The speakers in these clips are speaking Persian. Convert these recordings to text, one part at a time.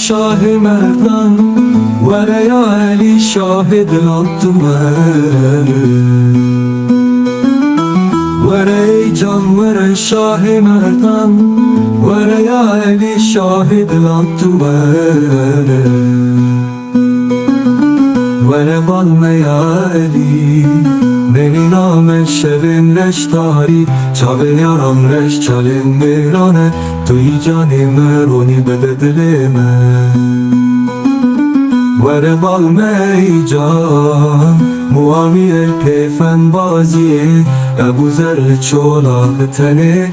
شاه مردان وره یا علی شاه دلان تو وره وره ای جان وره شاه مردان وره یا علی شاه دلان تو وره وره بالمه یا علی بری نام شبین رش داری چاوه یارم رش چالین میرانه توی جانی مرونی بده دل من وره بالمه ای جان موامی پیفن بازی ابو ذر چولا بتنه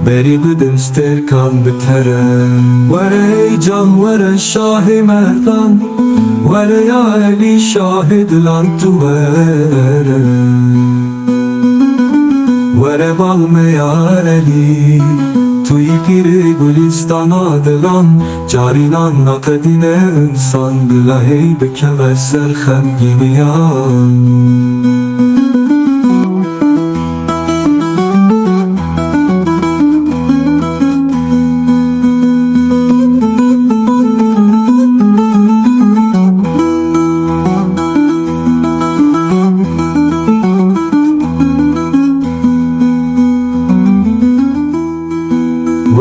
بری بدم سترکان بتره وره ای جان وره شاه مردان وره یا علی شاه دلان تو وره وره بالمه یا علی توی پیر گلستان دلان جارینان نقدین انسان بلهی بکه و سر خمگینیان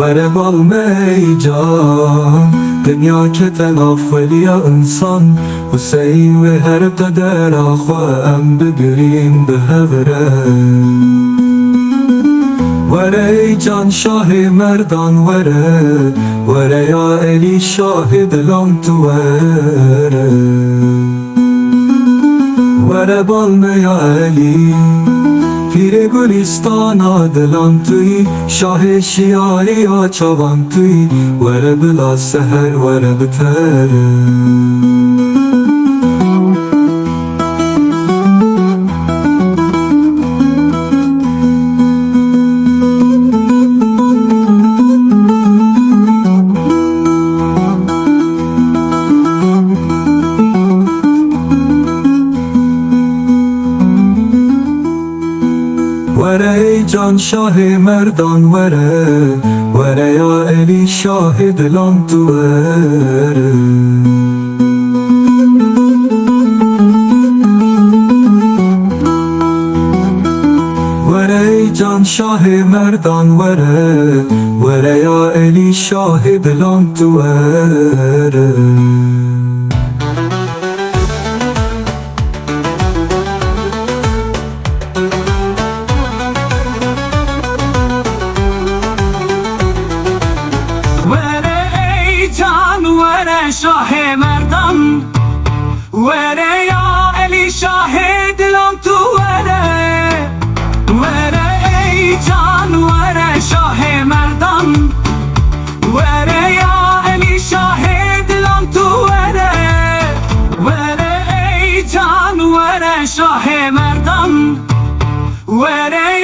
وره بالمه ای جان دنیا که تناف ولی انسان حسین و هر قدر آخواهم بگریم به هوره وره ای جان شاه مردان وره وره یا علی شاه دلان تو وره وره بالمه یا علی پیر گلستان دلان توی شاه شیاری آچوان توی وره بلا سهر وره بتره وره ای جان شاه مردان وره وره یا علی شاه دلان تو وره وره ای جان شاه مردان وره وره یا علی شاه دلان تو وره شاه مردان وره یا علی شاه دلان تو وره وره ای جان وره شاه مردان وره یا علی شاه دلان تو وره وره ای جان وره شاه مردان وره